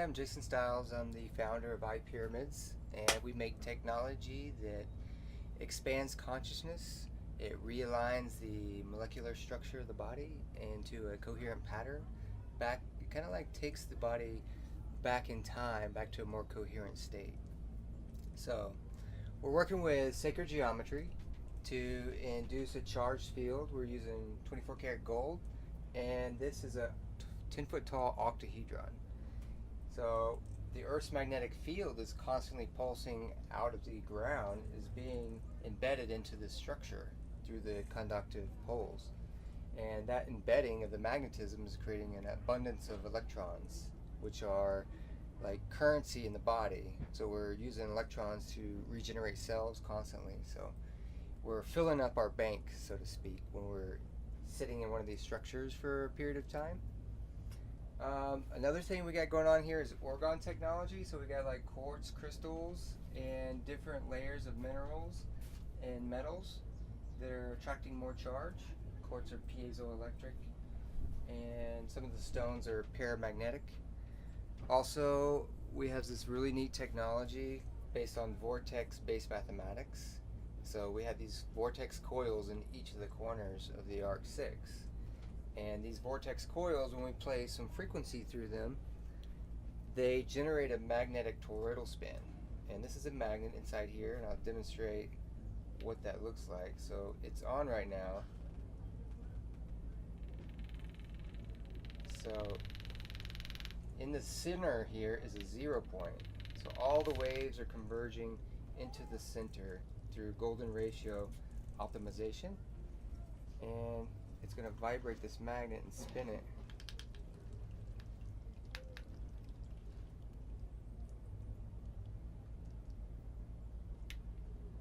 I'm Jason Stiles. I'm the founder of Ipyramids, and we make technology that expands consciousness. It realigns the molecular structure of the body into a coherent pattern. It kind of like takes the body back in time, back to a more coherent state. So, we're working with sacred geometry to induce a charged field. We're using 24 karat gold, and this is a 10-foot tall octahedron. So the Earth's magnetic field is constantly pulsing out of the ground, is being embedded into this structure through the conductive poles. And that embedding of the magnetism is creating an abundance of electrons, which are like currency in the body. So we're using electrons to regenerate cells constantly. So we're filling up our bank, so to speak, when we're sitting in one of these structures for a period of time. Another thing we got going on here is Oregon technology. So we got like quartz crystals and different layers of minerals and metals that are attracting more charge. Quartz are piezoelectric, and some of the stones are paramagnetic. Also, we have this really neat technology based on Vortex-based mathematics. So we have these Vortex coils in each of the corners of the Arc 6. And these vortex coils, when we play some frequency through them, they generate a magnetic toroidal spin. And this is a magnet inside here, and I'll demonstrate what that looks like. So it's on right now. So in the center here is a 0 point. So all the waves are converging into the center through golden ratio optimization. And it's going to vibrate this magnet and spin it.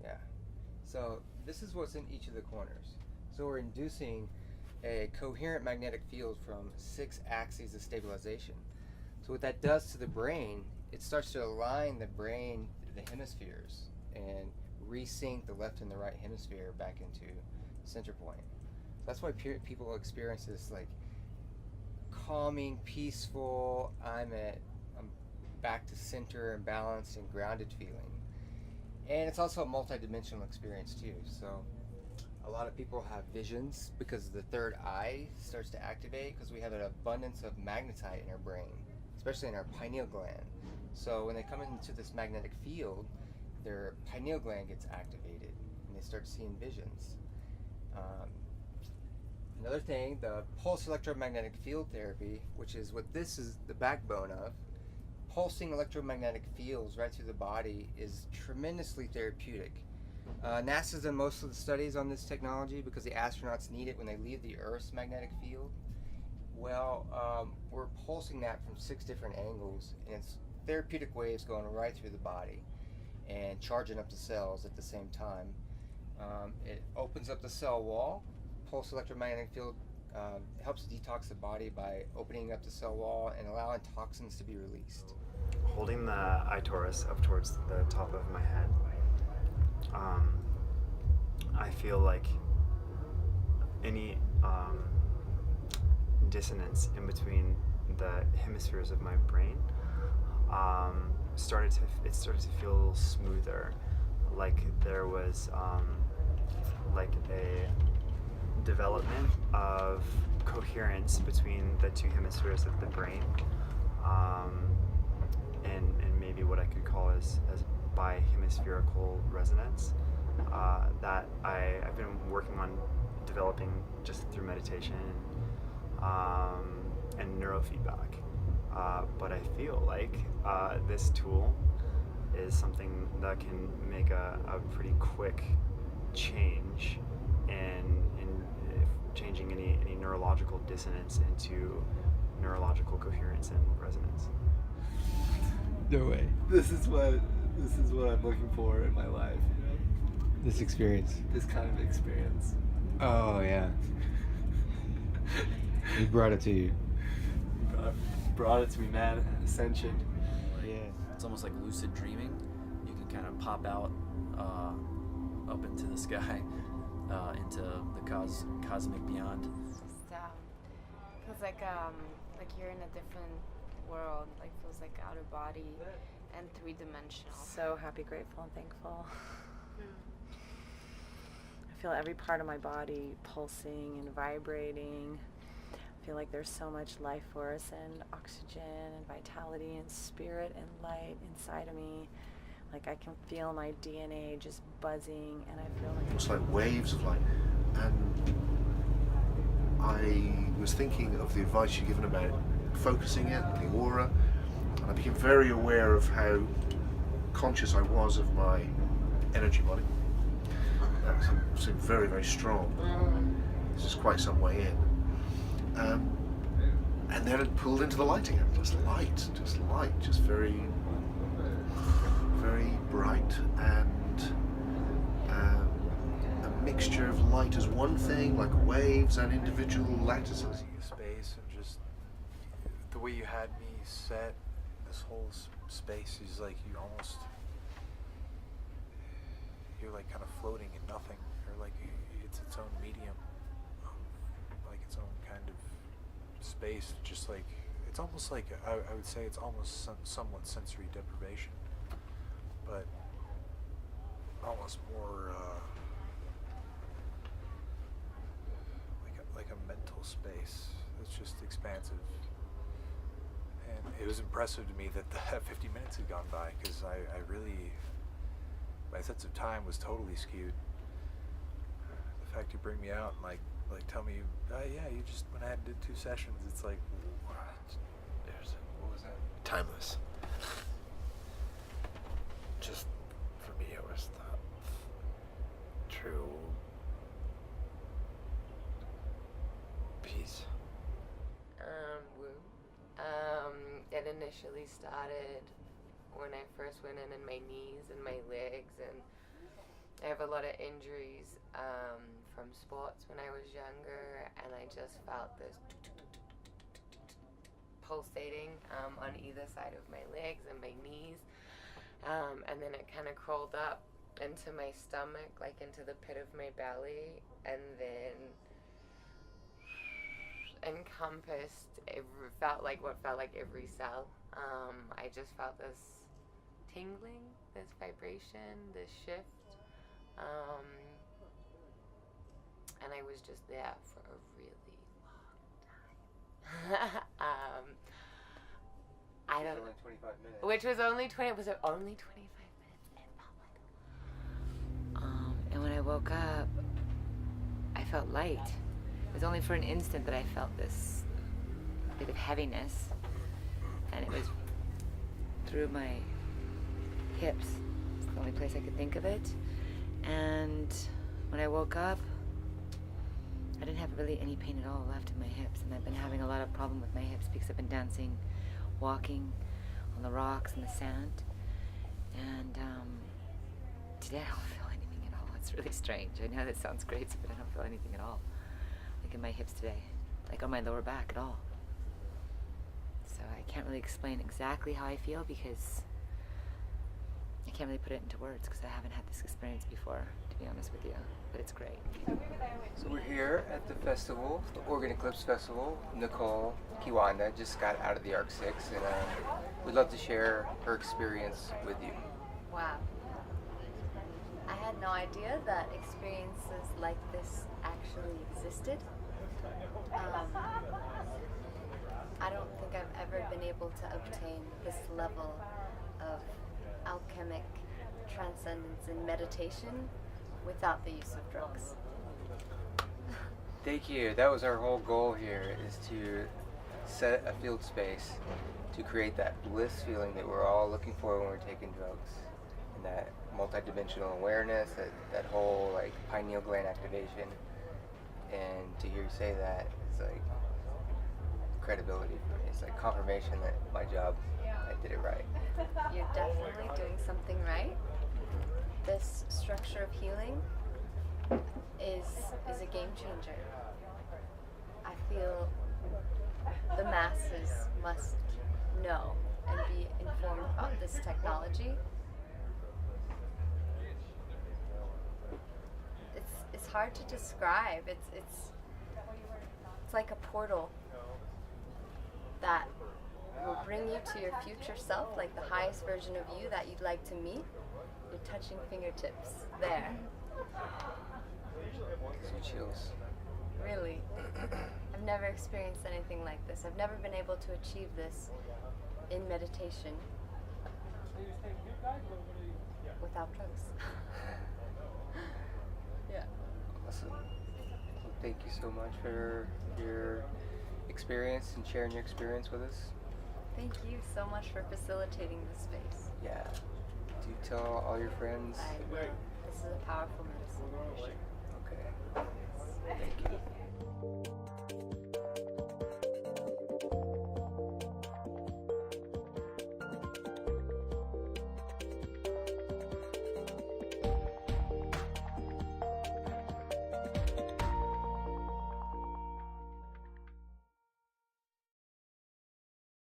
Yeah. So this is what's in each of the corners. So we're inducing a coherent magnetic field from 6 axes of stabilization. So what that does to the brain, it starts to align the brain, the hemispheres, and resync the left and the right hemisphere back into center point. That's why people experience this like calming, peaceful, I'm back to center and balanced and grounded feeling. And it's also a multi-dimensional experience too. So a lot of people have visions because the third eye starts to activate because we have an abundance of magnetite in our brain, especially in our pineal gland. So when they come into this magnetic field, their pineal gland gets activated and they start seeing visions. Another thing, the pulse electromagnetic field therapy, which is what this is the backbone of, pulsing electromagnetic fields right through the body is tremendously therapeutic. NASA's done most of the studies on this technology because the astronauts need it when they leave the Earth's magnetic field. Well, we're pulsing that from 6 different angles, and it's therapeutic waves going right through the body and charging up the cells at the same time. It opens up the cell wall. Pulse electromagnetic field helps detox the body by opening up the cell wall and allowing toxins to be released. Holding the iTorus up towards the top of my head, I feel like any dissonance in between the hemispheres of my brain started to feel a little smoother, like there was like a development of coherence between the 2 hemispheres of the brain, and maybe what I could call as bihemispherical resonance that I've been working on developing just through meditation and neurofeedback. But I feel like this tool is something that can make a pretty quick change in changing any neurological dissonance into neurological coherence and resonance. No way. This is what I'm looking for in my life. You know? This experience. This kind of experience. Oh yeah. He brought it to you. Brought it to me, man. Ascension. Yeah. It's almost like lucid dreaming. You can kind of pop out up into the sky, into the cosmic beyond. Just feels like you're in a different world. Like feels like out of body and three-dimensional. So happy, grateful, and thankful. I feel every part of my body pulsing and vibrating. I feel like there's so much life force and oxygen and vitality and spirit and light inside of me. Like I can feel my DNA just buzzing, and I feel like It's like waves of light. And I was thinking of the advice you've given about focusing it, the aura, and I became very aware of how conscious I was of my energy body. That seemed very, very strong. This is quite some way in. And then it pulled into the light again. Just light, just very, very bright, and a mixture of light as one thing, like waves and individual lattices. Space, and just the way you had me set this whole space is like you're like kind of floating in nothing, or like it's its own medium, like its own kind of space. Just like it's almost like I would say it's almost somewhat sensory deprivation, but almost more like a mental space that's just expansive. And it was impressive to me that the 50 minutes had gone by, because I really, my sense of time was totally skewed. The fact you bring me out and like tell me, yeah, you just went ahead and did 2 sessions. It's like, what was that? Timeless. Just for me, it was the true peace. It initially started when I first went in my knees and my legs, and I have a lot of injuries from sports when I was younger, and I just felt this pulsating on either side of my legs and my knees, and then it kind of crawled up into my stomach, like into the pit of my belly, and then encompassed felt like every cell. I just felt this tingling, this vibration, this shift, and I was just there for a really long time. I don't know. 25 minutes. Which was only 25 minutes. It felt like. And when I woke up, I felt light. It was only for an instant that I felt this bit of heaviness, and it was through my hips. It's the only place I could think of it. And when I woke up, I didn't have really any pain at all left in my hips, and I've been having a lot of problem with my hips because I've been dancing, walking on the rocks and the sand, and today I don't feel anything at all. It's really strange. I know that sounds crazy, but I don't feel anything at all, like in my hips today, like on my lower back at all. So I can't really explain exactly how I feel because I can't really put it into words because I haven't had this experience before, to be honest with you, but it's great. So we're here at the festival, the Oregon Eclipse Festival. Nicole Kiwanda just got out of the Arc 6, and we'd love to share her experience with you. Wow. I had no idea that experiences like this actually existed. I don't think I've ever been able to obtain this level of alchemic transcendence in meditation without the use of drugs. Thank you. That was our whole goal here, is to set a field space to create that bliss feeling that we're all looking for when we're taking drugs. And that multidimensional awareness, that whole like pineal gland activation. And to hear you say that is like credibility for me. It's like confirmation that my job, I did it right. You're definitely doing something right. This structure of healing is a game changer. I feel the masses must know and be informed about this technology. It's hard to describe. It's like a portal that will bring to your future self, like the highest version of you that you'd like to meet, you're touching fingertips there. Some chills. Really. I've never experienced anything like this. I've never been able to achieve this in meditation without drugs. Yeah. Awesome. Well, thank you so much for your experience and sharing your experience with us. Thank you so much for facilitating this space. Yeah. Do you tell all your friends? I will. This is a powerful medicine. Okay. Thank you.